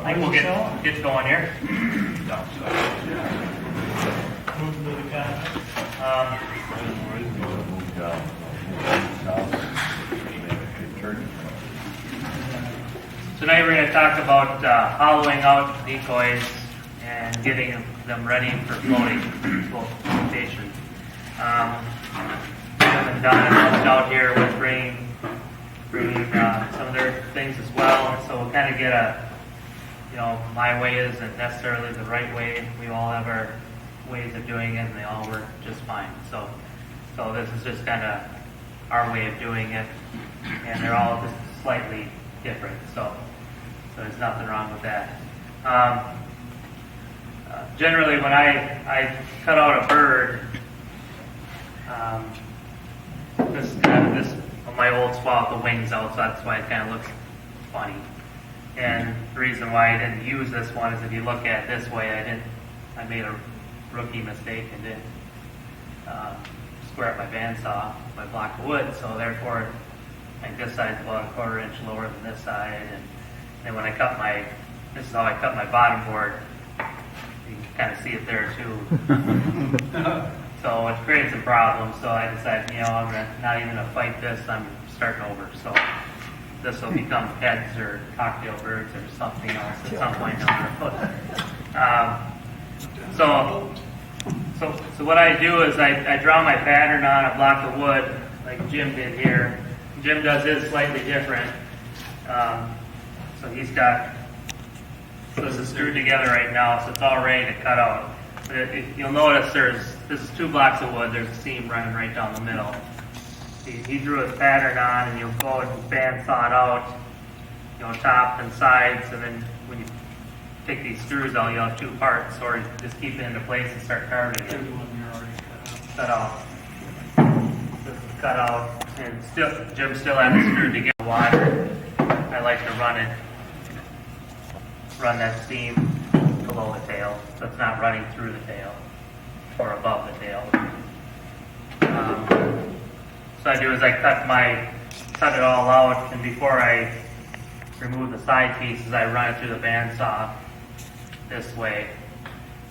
I think we'll get going here. Tonight we're going to talk about hollowing out decoys and getting them ready for flotation. We haven't done much out here with bringing some of their things as well, and so we'll kind of get my way isn't necessarily the right way. We all have our ways of doing it, and they all work just fine. So this is just kind of our way of doing it, and they're all just slightly different. So there's nothing wrong with that. Generally, when I cut out a bird, this on my old swap, the wings out, so that's why it kind of looks funny. And the reason why I didn't use this one is if you look at it this way, I made a rookie mistake and didn't square up my bandsaw, my block of wood, so therefore I think this side's about a 1/4 inch lower than this side, and then when I cut this is how I cut my bottom board. You can kind of see it there too. So it creates a problem, so I decided, I'm not even going to fight this, I'm starting over. So this will become heads or cocktail birds or something else at some point down the road. So what I do is I draw my pattern on a block of wood, like Jim did here. Jim does his slightly different. So he's got, this is screwed together right now, so it's all ready to cut out. But you'll notice this is 2 blocks of wood, there's a seam running right down the middle. He drew his pattern on, and you'll go and bandsaw it out, top and sides, and then when you take these screws out, you'll have 2 parts, or just keep it into place and start carving it. Cut off. This is cut out, and Jim still has it screwed together. Water. I like to run that seam below the tail, so it's not running through the tail or above the tail. So I do is I cut it all out, and before I remove the side pieces, I run it through the bandsaw this way,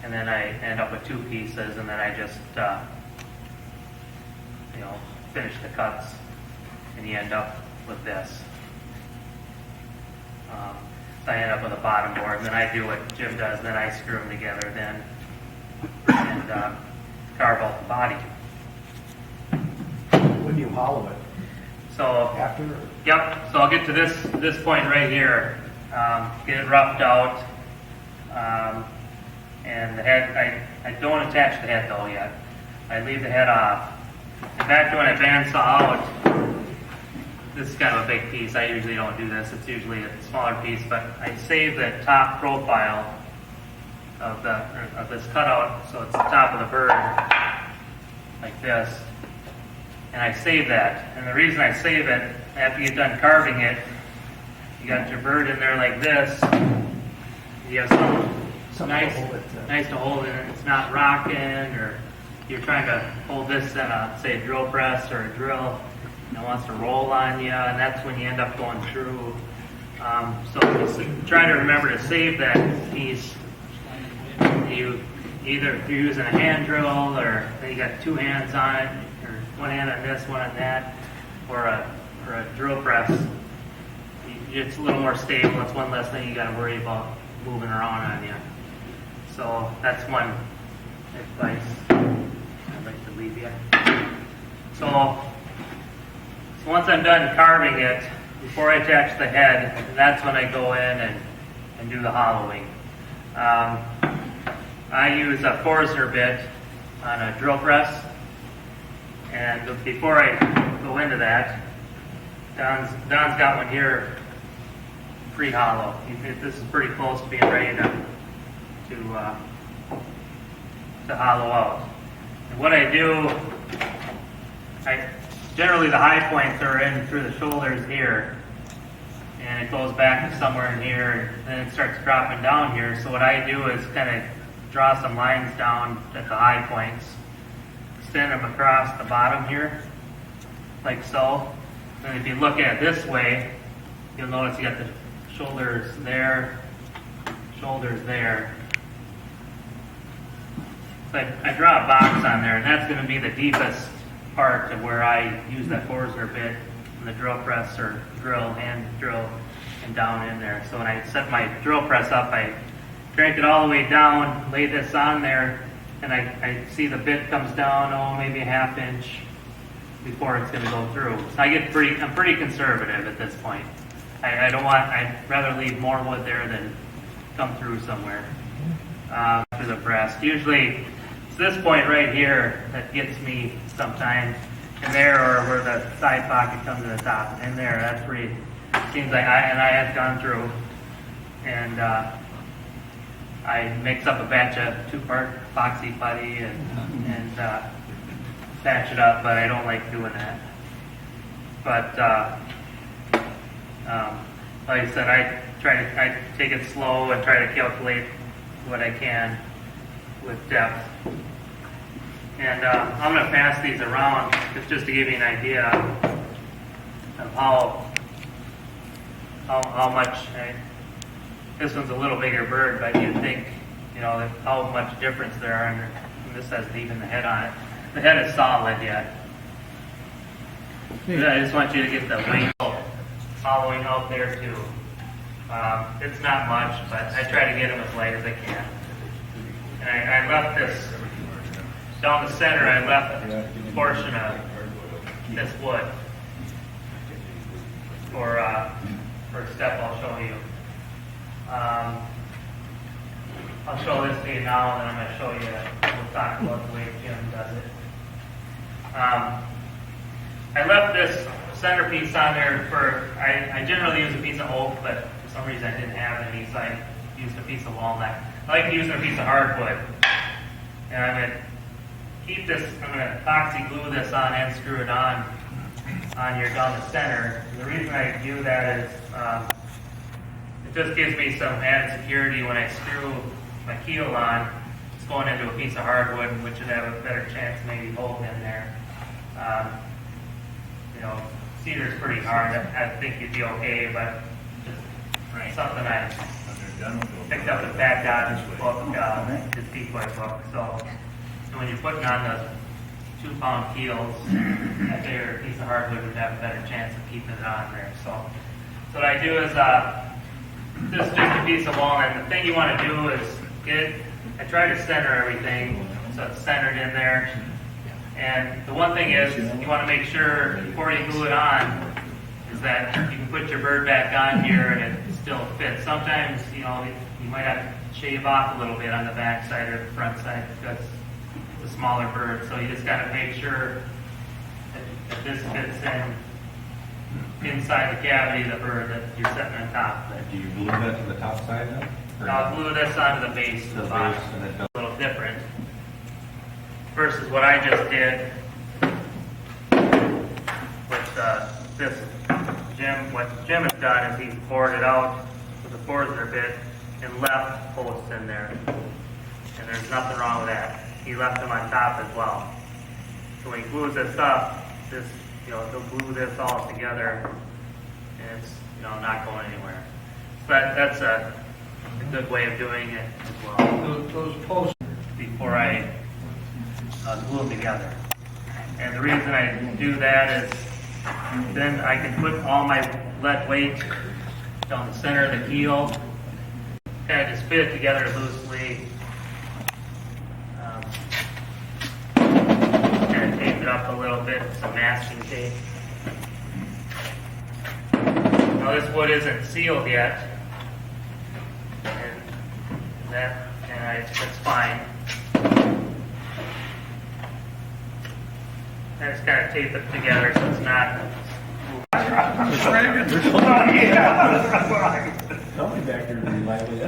and then I end up with 2 pieces, and then I just finish the cuts, and you end up with this. So I end up with a bottom board, and then I do what Jim does, and then I screw them together then and carve out the body. When do you hollow it? So After? Yep. So I'll get to this point right here, get it roughed out, and the head. I don't attach the head though yet. I leave the head off. In fact, when I bandsaw out, this is kind of a big piece. I usually don't do this. It's usually a smaller piece, but I save the top profile of this cutout, so it's the top of the bird, like this. And I save that. And the reason I save it, after you get done carving it, you got your bird in there like this. You have something nice to hold it. It's not rocking, or you're trying to hold this in a, say, a drill press or a drill. It wants to roll on you, and that's when you end up going through. So just try to remember to save that piece. If you're using a hand drill, or you got 2 hands on it, or 1 hand on this, 1 on that, or a drill press, it's a little more stable. It's one less thing you got to worry about moving around on you. So that's one advice I'd like to leave you. So once I'm done carving it, before I attach the head, that's when I go in and do the hollowing. I use a Forstner bit on a drill press, and before I go into that, Don's got one here pre-hollow. This is pretty close to being ready to hollow out. And what I do, generally the high points are in through the shoulders here, and it goes back to somewhere in here, and then it starts dropping down here. So what I do is kind of draw some lines down at the high points, extend them across the bottom here, like so. And if you look at it this way, you'll notice you got the shoulders there, shoulders there. So I draw a box on there, and that's going to be the deepest part of where I use that Forstner bit and the drill press or hand drill and down in there. So when I set my drill press up, I crank it all the way down, lay this on there, and I see the bit comes down, maybe a ½ inch before it's going to go through. So I'm pretty conservative at this point. I'd rather leave more wood there than come through somewhere. For the breast. Usually it's this point right here that gets me sometimes, and there, or where the side pocket comes to the top, and there, that's where it seems like I have gone through, and I mix up a batch of 2-part epoxy putty and patch it up, but I don't like doing that. But like I said, I take it slow and try to calculate what I can with depth. And I'm going to pass these around just to give you an idea of how much. This one's a little bigger bird, but you'd think, how much difference there are. And this hasn't even the head on it. The head is solid yet. I just want you to get the weight following out there too. It's not much, but I try to get them as light as I can. And I left this, down the center, I left a portion of this wood for a step I'll show you. I'll show this to you now, and then I'm going to show you, we'll talk about the way Jim does it. I left this centerpiece on there I generally use a piece of oak, but for some reason I didn't have any, so I used a piece of walnut. I like to use a piece of hardwood. And I'm going to keep this, I'm going to epoxy glue this on and screw it on here down the center. And the reason I do that is it just gives me some added security when I screw my keel on. It's going into a piece of hardwood, which would have a better chance of maybe holding in there. Cedar's pretty hard. I think you'd be okay, but just something I picked up at Pat Dodge's book, his Decoy book. So when you're putting on the 2-pound keels, I figure a piece of hardwood would have a better chance of keeping it on there. So what I do is this is just a piece of walnut. And the thing you want to do is I try to center everything so it's centered in there. And the one thing is, you want to make sure before you glue it on, is that you can put your bird back on here and it still fits. Sometimes, you might have to shave off a little bit on the back side or the front side because it's a smaller bird. So you just got to make sure that this fits inside the cavity of the bird that you're setting on top. Do you glue that to the top side then? I'll glue this onto the base of the bottom. A little different versus what I just did with this. What Jim has done is he's poured it out with a Forstner bit and left posts in there. And there's nothing wrong with that. He left them on top as well. So when he glues this up, he'll glue this all together and it's not going anywhere. But that's a good way of doing it as well. Those posts before I glue them together. And the reason I do that is then I can put all my lead weight down the center of the keel, kind of just fit it together loosely, kind of tape it up a little bit with some masking tape. Now this wood isn't sealed yet, and that's fine. I just kind of tape it together so it's not. Tell me back here to be lively,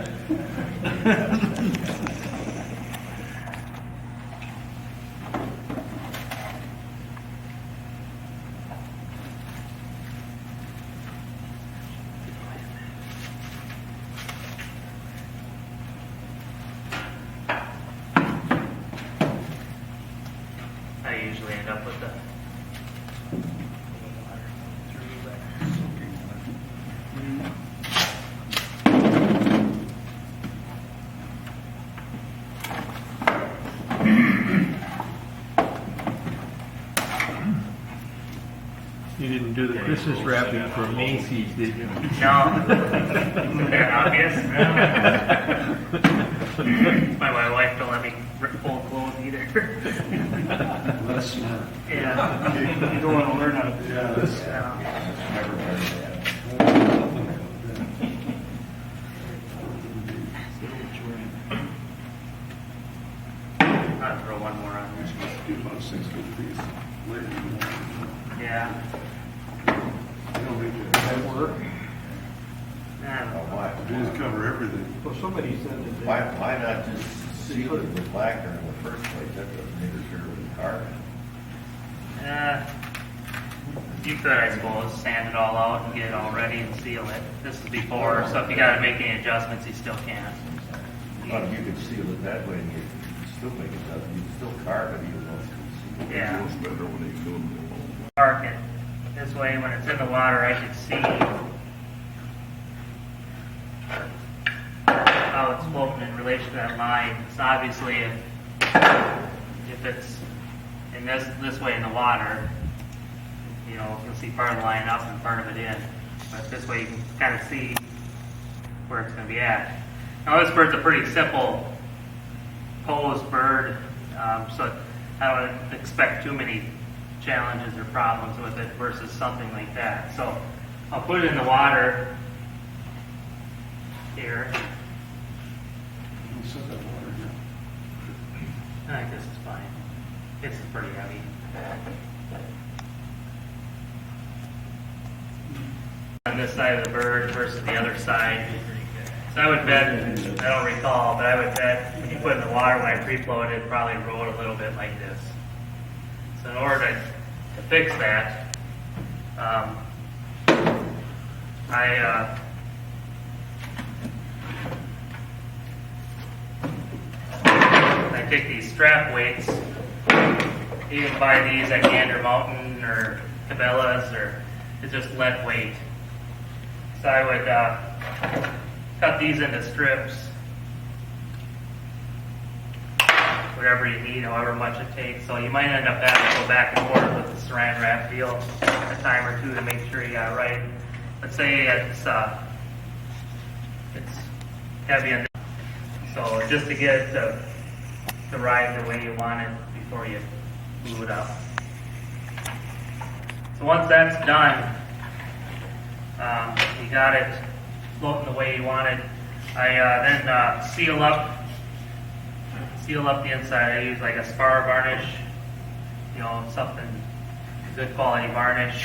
I usually end up with the didn't do the Christmas wrapping for Macy's, did you? No. Isn't that obvious? My wife don't let me fold clothes either. That's smart. Yeah. You don't want to learn how to do that. Never learned that. I'll throw one more on there. Do about 6 foot piece. Yeah. You don't make that work. Why, Just cover everything. Well, somebody said that they. why not just seal it with lacquer in the first place? That doesn't interfere with the carving. You could, I suppose, sand it all out and get it all ready and seal it. This is before, so if you gotta make any adjustments, you still can. But you could seal it that way and you could still make it, you could still carve it even though it's concealed. Yeah. Feels better when you do them. Park it. This way, when it's in the water, I can see how it's floating in relation to that line. So obviously, if it's in this way in the water, you know, you'll see part of the line up and part of it in. But this way, you can kind of see where it's going to be at. Now, this bird's a pretty simple posed bird, so I don't expect too many challenges or problems with it versus something like that. So I'll put it in the water here. You can set that water here. I think this is fine. This is pretty heavy. On this side of the bird versus the other side. So I would bet, I don't recall, but I would bet when you put it in the water when I pre-float it, probably roll it a little bit like this. So in order to fix that, I take these strap weights. You can buy these at Gander Mountain or Cabela's, or it's just lead weight. So I would cut these into strips, whatever you need, however much it takes. So you might end up having to go back and forth with the saran wrap deal a time or two to make sure you got it right. Let's say it's heavy, so just to get it to ride the way you want it before you glue it up. So once that's done, you got it floating the way you want it. I then seal up the inside. I use like a spar varnish, you know, something good quality varnish.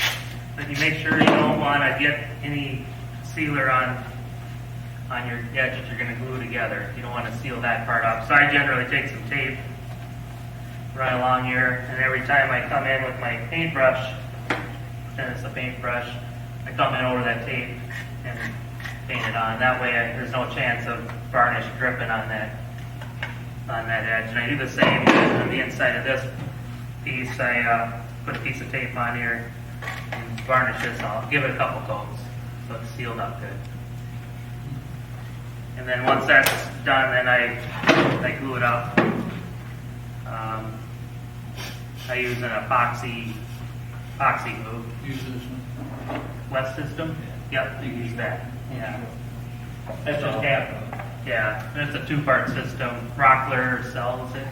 But you make sure you don't want to get any sealer on your edge that you're going to glue together. You don't want to seal that part up. So I generally take some tape, run along here, and every time I come in with my paintbrush, and it's a paintbrush, I come in over that tape and paint it on. That way there's no chance of varnish dripping on that edge. And I do the same on the inside of this piece. I put a piece of tape on here and varnish this off. Give it a couple coats so it's sealed up good. And then once that's done, then I glue it up. I use an epoxy glue. Use this one. West system? Yep, you use that. Yeah. That's just half of it. Yeah, it's a 2-part system. Rockler sells it.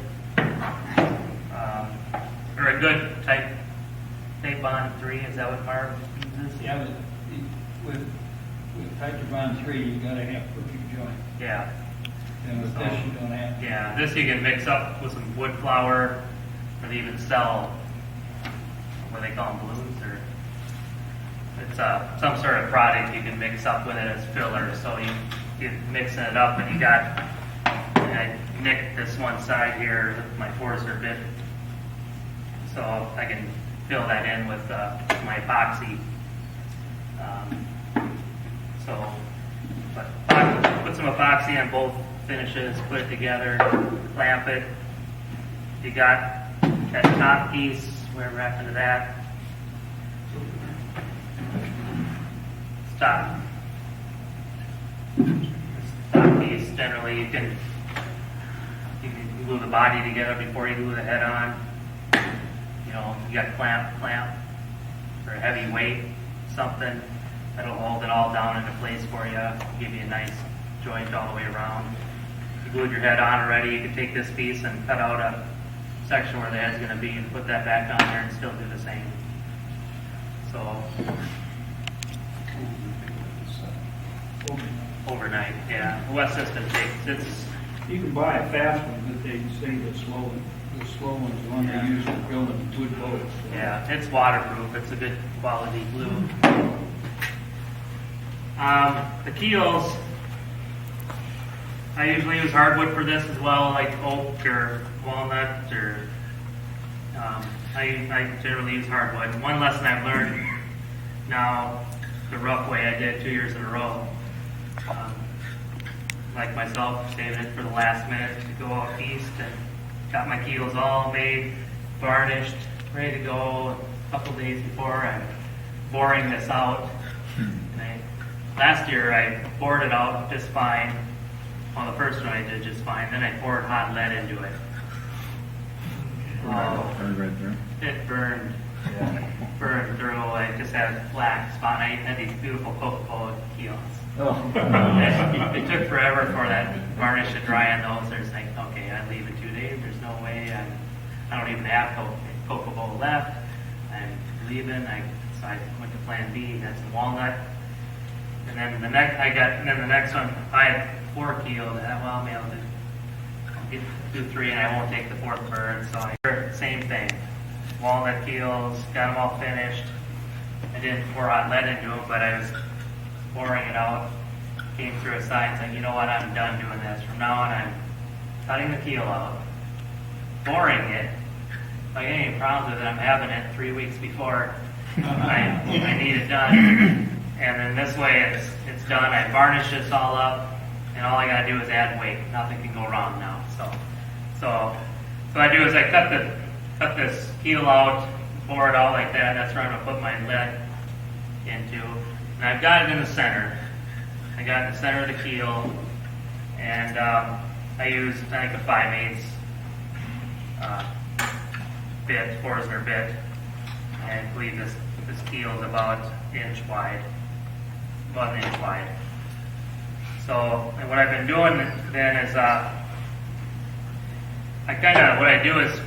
Or a good type bond 3, is that what Marv uses? Yeah, but with Hydrobond 3, you gotta have perfect joint. Yeah. And with this, you don't have. Yeah, this you can mix up with some wood flour, or they even sell, what they call them, blues, or it's some sort of product you can mix up with it as filler. So you're mixing it up, and I nicked this one side here with my forcer bit, so I can fill that in with my epoxy. But put some epoxy on both finishes, put it together, clamp it. You got that top piece, where we're after that. Top piece, generally you can glue the body together before you glue the head on. You know, you got clamp. or a heavy weight, something that'll hold it all down into place for you, give you a nice joint all the way around. You glued your head on already, you can take this piece and cut out a section where the head's going to be and put that back on there and still do the same. So, overnight, yeah. The West system takes, You can buy a fast one, but they say the slow one's the one they use for building wood boats. yeah, it's waterproof, it's a good quality glue. The keels, I usually use hardwood for this as well, like oak or walnut or, I generally use hardwood. One lesson I've learned now, the rough way I did 2 years in a row, like myself, saving it for the last minute to go out east and got my keels all made, varnished, ready to go a couple days before I'm boring this out. And last year I bored it out just fine. Well, the first one I did just fine. Then I poured hot lead into it. Oh, right there. it burned. Burned through. I just had a black spot. I had these beautiful Coca-Cola keels. It took forever for that varnish to dry on those. There's like, okay, I leave in 2 days. There's no way. I don't even have Coca-Cola left. I'm leaving. So I went to Plan B. Got some walnut. And then the next one, I had 4 keels. Well, maybe I'll do 3, and I won't take the 4th bird. So same thing. Walnut keels, got them all finished. I didn't pour hot lead into them, but I was pouring it out. Came through a side and said, you know what, I'm done doing this. From now on, I'm cutting the keel out, boring it. If I get any problems with it, I'm having it 3 weeks before I need it done. And then this way, it's done. I varnish this all up, and all I gotta do is add weight. Nothing can go wrong now. So I do is I cut this keel out, pour it out like that. That's where I'm gonna put my lead into. And I've got it in the center. I got it in the center of the keel, and I use, I think, a 5/8 bit, Forstner bit, and I believe this keel is about an inch wide. So, and what I've been doing then is, what I do is,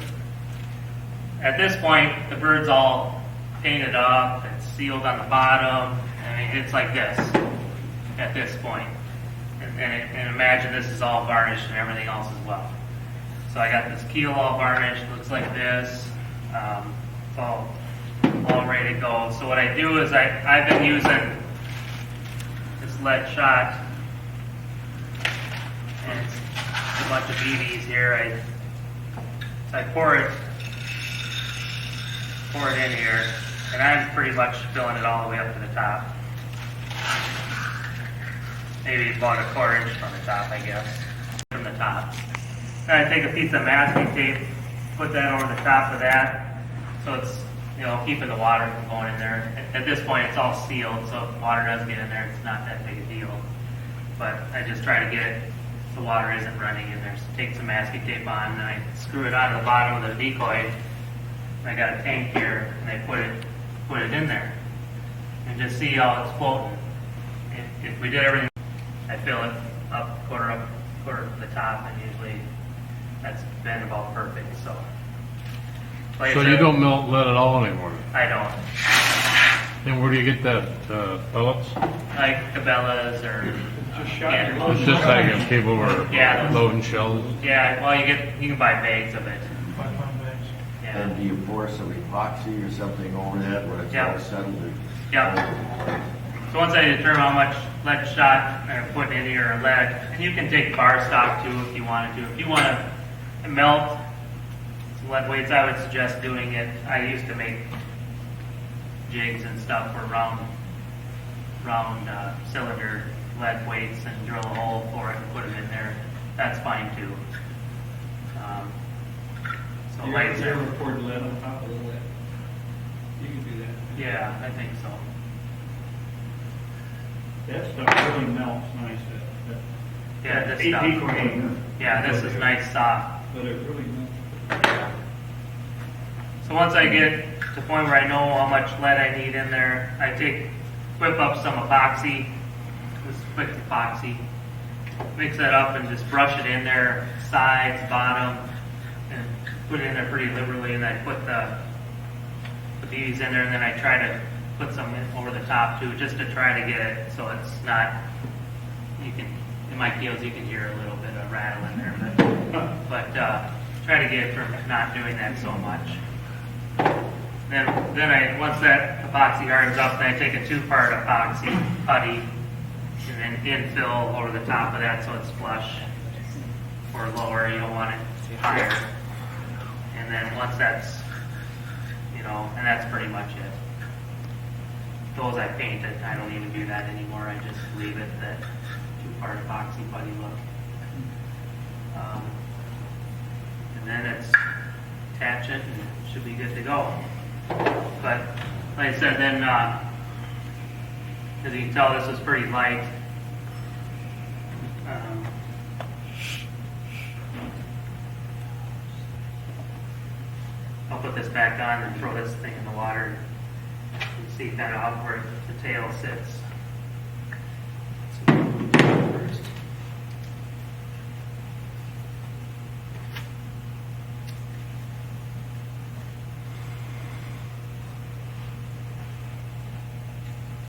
at this point, the bird's all painted up, it's sealed on the bottom. I mean, it's like this at this point. And imagine this is all varnished and everything else as well. So I got this keel all varnished, looks like this. It's all ready to go. So what I do is I've been using this lead shot, and it's a bunch of BBs here. So I pour it in here, and I'm pretty much filling it all the way up to the top. Maybe about a 1/4 inch from the top, I guess, from the top. Then I take a piece of masking tape, put that over the top of that, so it's, keeping the water from going in there. At this point, it's all sealed, so if water does get in there, it's not that big a deal. But I just try to get it so the water isn't running in there. So take some masking tape on, and then I screw it onto the bottom of the decoy. And I got a tank here, and I put it in there, and just see how it's floating. If we did everything, I fill it up quarter to the top, and usually that's been about perfect. So like So I said, you don't melt lead at all anymore? I don't. And where do you get that, pellets? Like Cabela's or Just shot yeah. your It's just like a cable or Yeah. loading shells? Yeah, well, you can buy bags of it. Yeah. And do you pour some epoxy or something over that when it's Yeah. all settled? Yeah. So once I determine how much lead shot I put in here or lead, and you can take bar stock too if you wanted to. If you want to melt some lead weights, I would suggest doing it. I used to make jigs and stuff for round cylinder lead weights and drill a hole for it and put them in there. That's fine too. So You like I ever said, poured lead on top of the lead? You can do that. yeah, I think so. That stuff really melts nice. Yeah, this Decoy stuff. ain't, Yeah, this is nice soft. but it really melts. Yeah. So once I get to the point where I know how much lead I need in there. I whip up some epoxy, this quick epoxy, mix that up and just brush it in there, sides, bottom, and put it in there pretty liberally. And I put these in there, and then I try to put some over the top too, just to try to get it so it's not. In my keels you can hear a little bit of rattle in there, but try to get it from not doing that so much. Then once that epoxy hardens up, then I take a 2-part epoxy putty and then infill over the top of that so it's flush or lower. You don't want it higher. And then once that's, and that's pretty much it. Those I painted. I don't even do that anymore. I just leave it that 2-part epoxy putty look. And then it's attach it and it should be good to go. But like I said, then as you can tell, this is pretty light. I'll put this back on and throw this thing in the water. You can see kind of up where the tail sits.